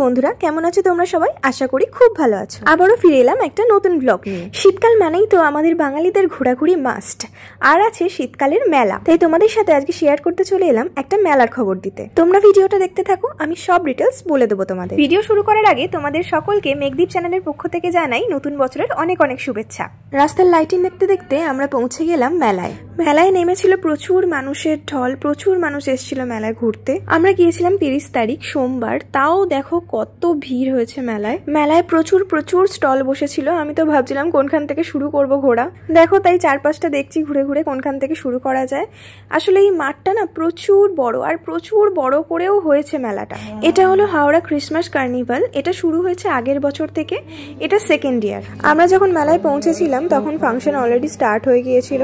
বন্ধুরা, কেমন আছো তোমরা সবাই? আশা করি খুব ভালো আছো। আবারও ফিরে এলাম একটা নতুন ব্লগ নিয়ে। শীতকাল মানেই তো আমাদের বাঙালিদের ঘোরাঘুরি মাস্ট, আর আছে শীতকালের মেলা। তাই তোমাদের সাথে আজকে শেয়ার করতে চলে এলাম একটা মেলার খবর দিতে। তোমরা ভিডিওটা দেখতে থাকো, আমি সব ডিটেলস বলে দেবো তোমাদের। ভিডিও শুরু করার আগে তোমাদের সকলকে মেঘদীপ চ্যানেলের পক্ষ থেকে জানাই নতুন বছরের অনেক অনেক শুভেচ্ছা। রাস্তার লাইটিং দেখতে দেখতে আমরা পৌঁছে গেলাম মেলায়। মেলায় নেমেছিল প্রচুর মানুষের ঢল, প্রচুর মানুষ এসেছিল মেলায় ঘুরতে। আমরা গিয়েছিলাম 30 তারিখ সোমবার, তাও দেখো কত ভিড় হয়েছে মেলায়। মেলায় প্রচুর প্রচুর স্টল বসেছিল। আমি তো ভাবছিলাম কোনখান থেকে শুরু করব ঘোরা। দেখো তাই চারপাশটা দেখছি ঘুরে ঘুরে কোনখান থেকে শুরু করা যায়। আসলে এই মাঠটা না প্রচুর বড়, আর প্রচুর বড় করেও হয়েছে মেলাটা। এটা হলো হাওড়া ক্রিসমাস কার্নিভাল। এটা শুরু হয়েছে আগের বছর থেকে, এটা সেকেন্ড ইয়ার। আমরা যখন মেলায় পৌঁছেছিলাম তখন ফাংশন অলরেডি স্টার্ট হয়ে গিয়েছিল।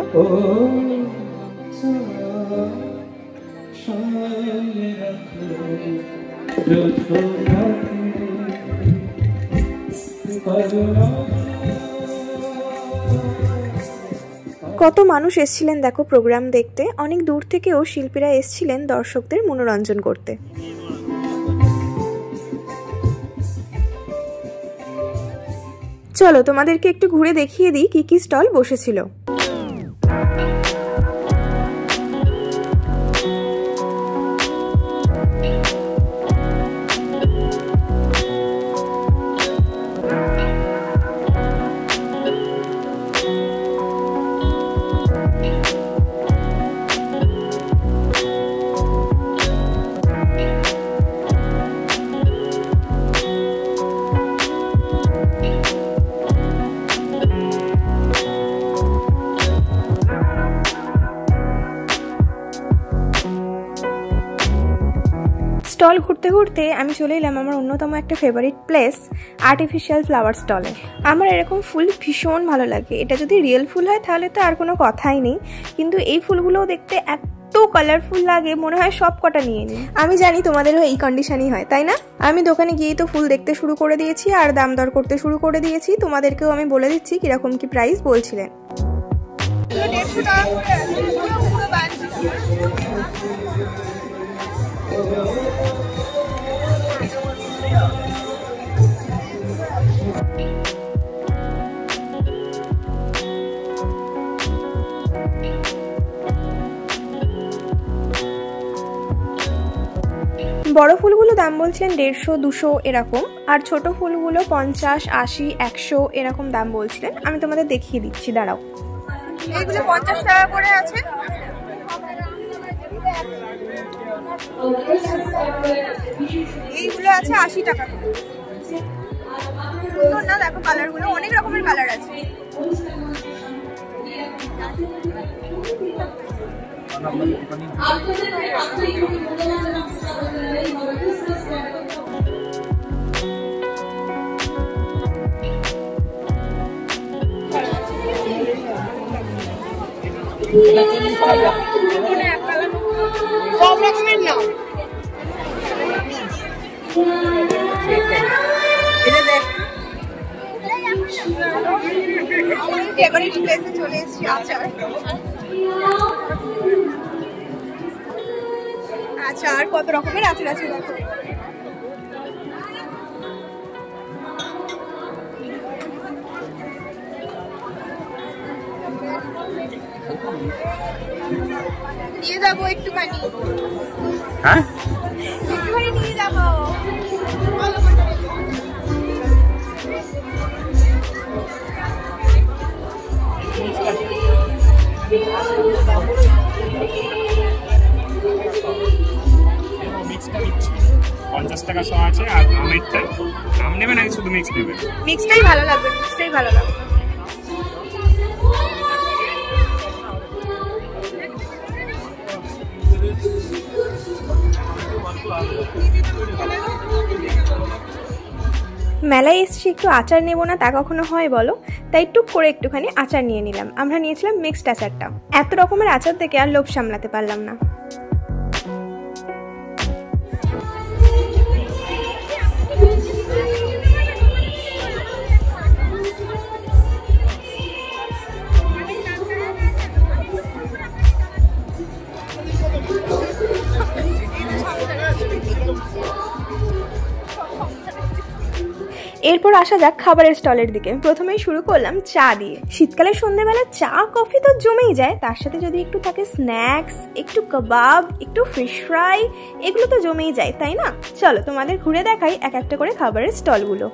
কত মানুষ এসেছিলেন দেখো প্রোগ্রাম দেখতে। অনেক দূর থেকেও শিল্পীরা এসেছিলেন দর্শকদের মনোরঞ্জন করতে। চলো তোমাদেরকে একটু ঘুরে দেখিয়ে দিই কি কি স্টল বসেছিল। স্টল ঘুরতে ঘুরতে আমি চলে এলাম আমার অন্যতম একটা ফেভারিট প্লেস, আর্টিফিশিয়াল ফ্লাওয়ার স্টলে। আমার এরকম ফুল ভীষণ ভালো লাগে। এটা যদি রিয়েল ফুল হয় তাহলে তো আর কোনো কথাই নেই, কিন্তু এই ফুলগুলোও দেখতে এত কালারফুল লাগে, মনে হয় সব কটা নিয়ে নিই। আমি জানি তোমাদেরও এই কন্ডিশনই হয়, তাই না? আমি দোকানে গিয়েই তো ফুল দেখতে শুরু করে দিয়েছি আর দাম দর করতে শুরু করে দিয়েছি। তোমাদেরকেও আমি বলে দিচ্ছি কিরকম কি প্রাইস বলছিলেন। বড় ফুলগুলো দাম বলছিলেন 150, 200 এরকম, আর ছোট ফুলগুলো 50, 80, 100 এরকম দাম বলছিলেন। আমি তোমাদের দেখিয়ে দিচ্ছি, দাঁড়াও। এইগুলো 50 টাকা করে আছে, এইগুলো আছে 80 টাকা করে। সুন্দর না? দেখো কালারগুলো, অনেক রকমের কালার আছে। সব রকমের নাম এটা দেখ। আমার ফেভারিট প্লেসে চলে এসেছি, আচার। আচার কত রকমের আচার আছে দেখো। নিয়ে যাবো একটুখানি। হ্যাঁ, একটুখানি নিয়ে যাবো। মিক্সটা নিচ্ছি 50 টাকা শ আছে, আর আমেরটা আম নেবে নাকি শুধু মিক্স নেবে? মিক্সটাই ভালো লাগবে, মিক্সটাই ভালো লাগবে। মেলায় এসেছি একটু আচার নেবো না তা কখনো হয় বলো? তাই টুক করে একটুখানি আচার নিয়ে নিলাম। আমরা নিয়েছিলাম মিক্সড আচারটা। এত রকমের আচার দেখে আর লোভ সামলাতে পারলাম না। এরপর আসা যাক খাবারের স্টলের দিকে। প্রথমেই শুরু করলাম চা দিয়ে। শীতকালের সন্ধ্যেবেলা চা কফি তো জমেই যায়, তার সাথে যদি একটু থাকে স্ন্যাক্স, একটু কাবাব, একটু ফিশ ফ্রাই, এগুলো তো জমেই যায়, তাই না? চলো তোমাদের ঘুরে দেখাই এক একটা করে খাবারের স্টলগুলো।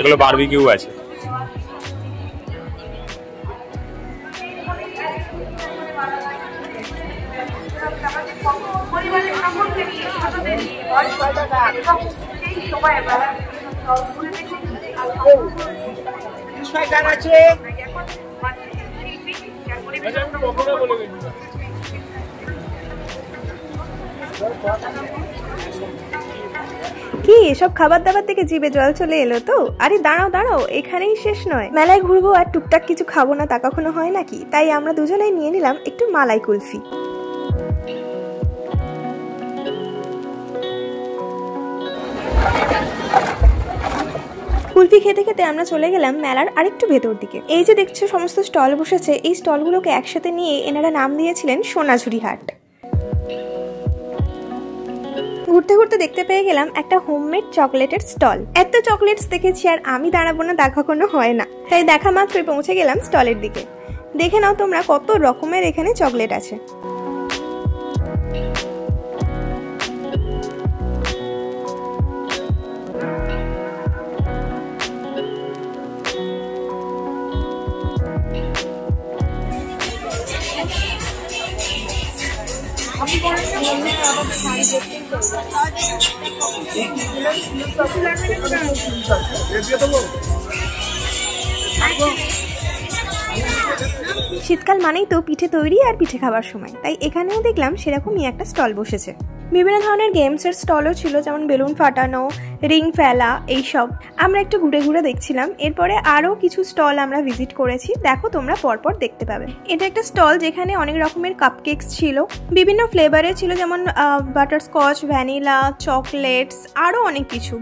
এগুলো বারবিকিউ আছে। কি এসব খাবার দাবার থেকে জিভে জল চলে এলো তো? আরে দাঁড়াও দাঁড়াও, এখানেই শেষ নয়। মেলায় ঘুরবো আর টুকটাক কিছু খাবো না তা কখনো হয় নাকি? তাই আমরা দুজনেই নিয়ে নিলাম একটু মালাই কুলফি। কুলফি খেতে খেতে আমরা চলে গেলাম মেলার আরেকটু ভেতর দিকে। এই যে দেখছো সমস্ত স্টল বসেছে, এই স্টলগুলোকে একসাথে নিয়ে এনারা নাম দিয়েছিলেন সোনাঝুরি হাট। ঘুরতে ঘুরতে দেখতে পেয়ে গেলাম একটা হোমমেড চকলেটের স্টল। এত চকলেটস দেখেছি আর আমি দাঁড়াবো না তা কখনো হয় না, তাই দেখা মাত্রই পৌঁছে গেলাম স্টলের দিকে। দেখে নাও তোমরা কত রকমের এখানে চকলেট আছে। শীতকাল মানেই তো পিঠে তৈরি আর পিঠে খাবার সময়, তাই এখানেও দেখলাম সেরকমই একটা স্টল বসেছে। বিভিন্ন ধরনের গেমসের স্টলও ছিল, যেমন বেলুন ফাটানো, রিং ফেলা, এইসব আমরা একটু ঘুরে ঘুরে দেখছিলাম। এরপরে আরও কিছু স্টল আমরা ভিজিট করেছি, দেখো তোমরা পরপর দেখতে পাবে। এটা একটা স্টল যেখানে অনেক রকমের কাপকেকস ছিল, বিভিন্ন ফ্লেভারের ছিল, যেমন বাটারস্কচ, ভ্যানিলা, চকলেটস, আরও অনেক কিছু।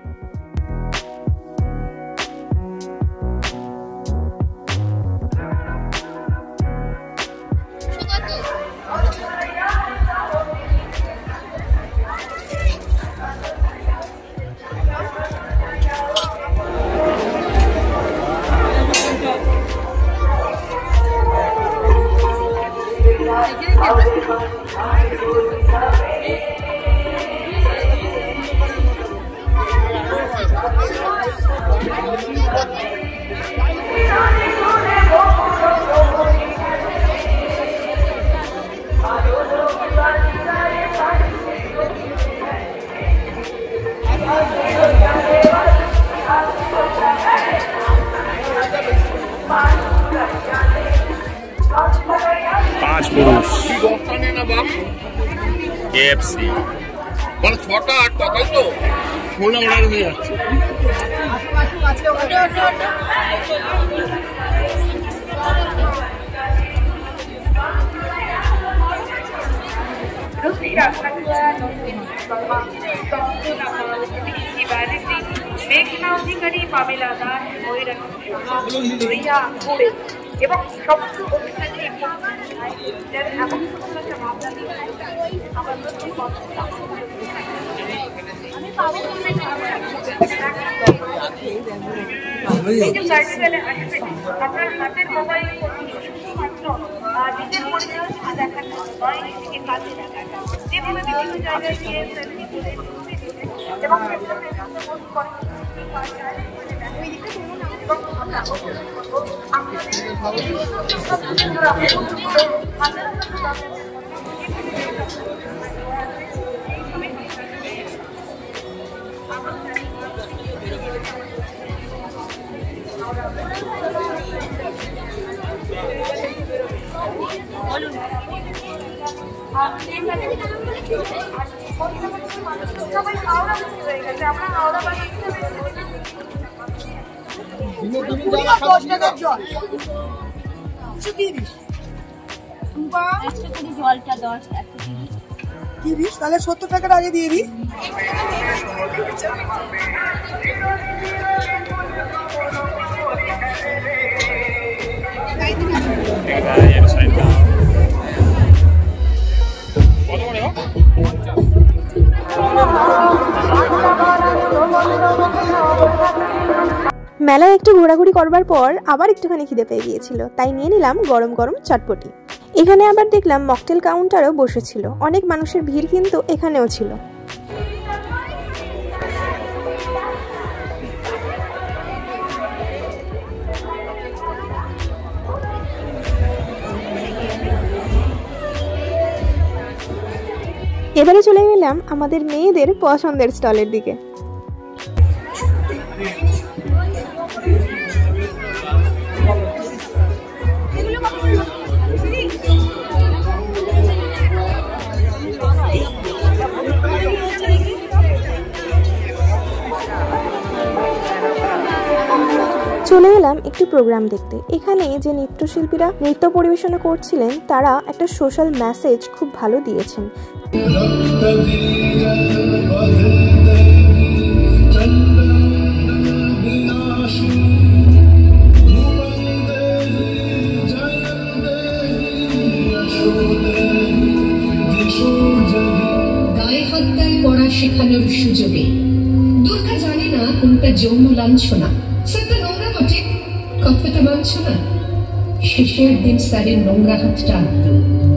পাঁচ পুরুষ কেএফসি মানে 6টা 8টা, তাই তো? ফোন অর্ডার হয়ে যাচ্ছে। মেঘনা অধিকারী, পামেলা দাস, এবং সবচেয়ে আপনার হাতের মোবাইল শুধুমাত্র নিজের পরিচয় দেখানো নয়, নিজেকে কাজে দেখানো, যেভাবে বিভিন্ন জায়গায় গিয়ে সেলফি তুলে এবং সবাই হাওড়া হয়ে গেছে। আমরা হাওড়া বাড়ি 10 টাকার জল 130 জলটা 10 130 30, তাহলে 70 টাকার আগে দিয়ে দিই। মেলায় একটু ঘোরাঘুরি করবার পর আবার একটুখানি খিদে পেয়ে গিয়েছিল, তাই নিয়ে নিলাম গরম গরম চটপটি। এখানে আবার দেখলাম মকটেল কাউন্টারও বসেছিল, অনেক মানুষের ভিড় কিন্তু এখানেও ছিল। এবারে চলে গেলাম আমাদের মেয়েদের পছন্দের স্টলের দিকে। চলে এলাম একটু প্রোগ্রাম দেখতে। এখানে যে নৃত্যশিল্পীরা নৃত্য পরিবেশনা করছিলেন তারা একটা সোশ্যাল মেসেজ খুব ভালো দিয়েছেন। গায়ে হত্যায় পড়া শেখানোর সুযোগে দুর্গা জানে না কোনটা যৌন লাঞ্ছনা। স্যার নোংরা বটে, কথাটা মানছ না। শেষের দিন স্যারের নোংরা হাতটা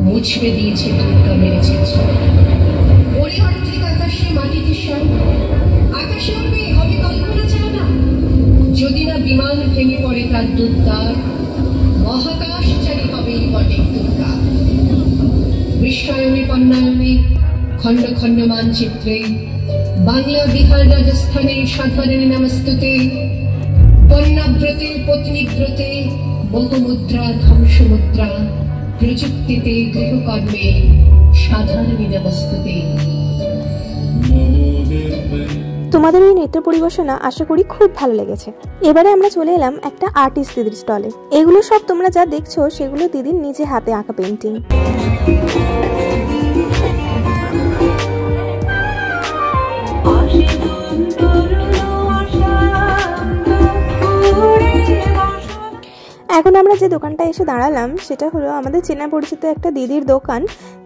মুছড়ে দিয়েছে দুর্গা, মেরেছে। ওরে অর্ধেক আকাশে মাটিতে সব আকাশে উঠবে হবে কল্পনা চাও না। যদি না বিমান ভেঙে পড়ে তার দুর্দার, মহাকাশচারী হবে বটে দুর্গা। বিশ্বায়নে পণ্যায়নে খণ্ড খণ্ড মানচিত্রে বাংলা বিহার রাজস্থানের সাধারণ নমস্তুতে, বন্যাব্রতে পত্নীব্রতে বহুমুদ্রা ধ্বংসমুদ্রা, প্রযুক্তিতে গৃহকর্মে সাধারণ নমস্তুতে। তোমাদের এই নৃত্য পরিবেশনা আশা করি খুব ভালো লেগেছে। এবারে আমরা চলে এলাম একটা আর্টিস্ট দিদির স্টলে। এগুলো সব তোমরা যা দেখছো সেগুলো দিদির নিজে হাতে আঁকা পেন্টিং। এখন আমরা যে দোকানটা এসে দাঁড়ালাম সেটা হলো আমাদের চেনা পরিচিত একটা দিদির দোকান,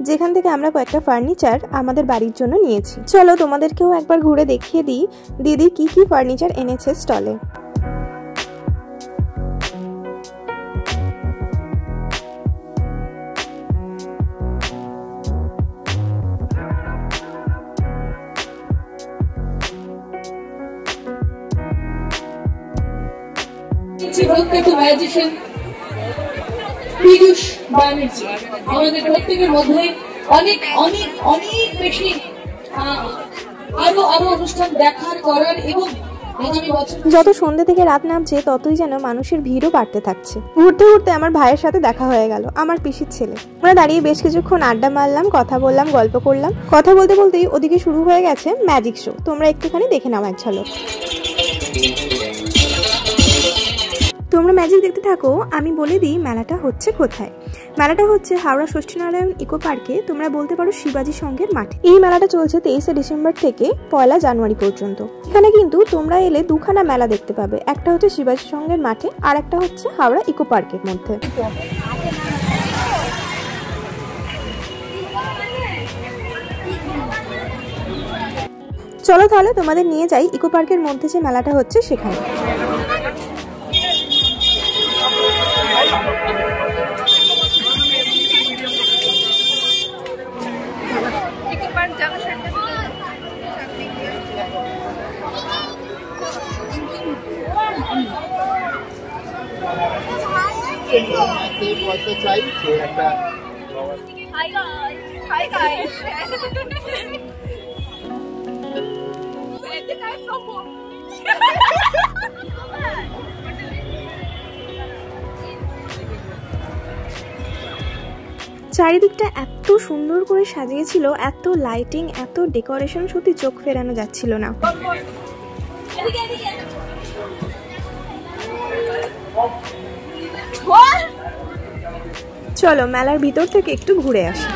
যেখান থেকে আমরা কয়েকটা ফার্নিচার আমাদের বাড়ির জন্য নিয়েছি। চলো তোমাদেরকেও একবার ঘুরে দেখিয়ে দিই দিদি কি কি ফার্নিচার এনেছে স্টলে। আমাদের প্রত্যেকের মধ্যে অনেক অনেক অনেক বেশি আরো অনুষ্ঠান দেখার করার এবং যত সন্ধ্যে থেকে রাত নামছে ততই যেন মানুষের ভিড়ও বাড়তে থাকছে। ঘুরতে ঘুরতে আমার ভাইয়ের সাথে দেখা হয়ে গেল, আমার পিসির ছেলে। আমরা দাঁড়িয়ে বেশ কিছুক্ষণ আড্ডা মারলাম, কথা বললাম, গল্প করলাম। কথা বলতে বলতেই ওদিকে শুরু হয়ে গেছে ম্যাজিক শো। তোমরা একটুখানি দেখে নাও এক ঝলক। তোমরা ম্যাজিক দেখতে থাকো, আমি বলে দিই মেলাটা হচ্ছে কোথায়। মেলাটা হচ্ছে হাওড়া ষষ্ঠীনারায়ণ ইকো পার্কে, তোমরা বলতে পারো শিবাজি সংঘের মাঠে। এই মেলাটা চলছে 23শে ডিসেম্বর থেকে 1 জানুয়ারি পর্যন্ত। এখানে কিন্তু তোমরা এলে দুখানা মেলা দেখতে পাবে, একটা হচ্ছে শিবাজি সংঘের মাঠে আর একটা হচ্ছে হাওড়া ইকো পার্কের মধ্যে। চলো তাহলে তোমাদের নিয়ে যাই ইকো পার্কের মধ্যে যে মেলাটা হচ্ছে সেখানে। Hi guys. চারিদিকটা এত সুন্দর করে সাজিয়েছিল, এত লাইটিং, এত ডেকোরেশন, সত্যি চোখ ফেরানো যাচ্ছিল না। চলো মেলার ভিতর থেকে একটু ঘুরে আসি।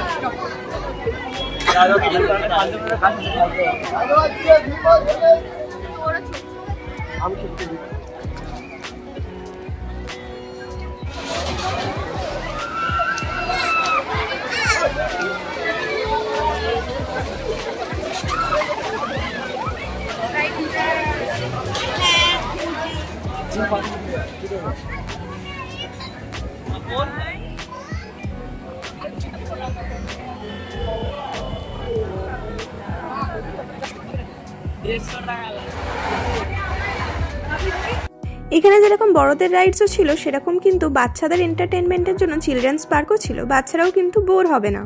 এখানে যেরকম বড়দের রাইডসও ছিল সেরকম কিন্তু বাচ্চাদের এন্টারটেনমেন্টের জন্য চিলড্রেন্স পার্কও ছিল। বাচ্চারাও কিন্তু বোর হবে না।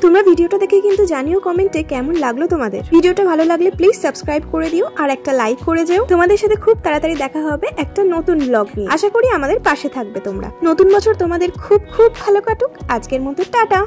তোমরা ভিডিওটা দেখে কিন্তু জানিও কমেন্টে কেমন লাগলো তোমাদের। ভিডিওটা ভালো লাগলে প্লিজ সাবস্ক্রাইব করে দিও আর একটা লাইক করে যেও। তোমাদের সাথে খুব তাড়াতাড়ি দেখা হবে একটা নতুন ব্লগ নিয়ে। আশা করি আমাদের পাশে থাকবে তোমরা। নতুন বছর তোমাদের খুব খুব ভালো কাটুক। আজকের মতো টাটা।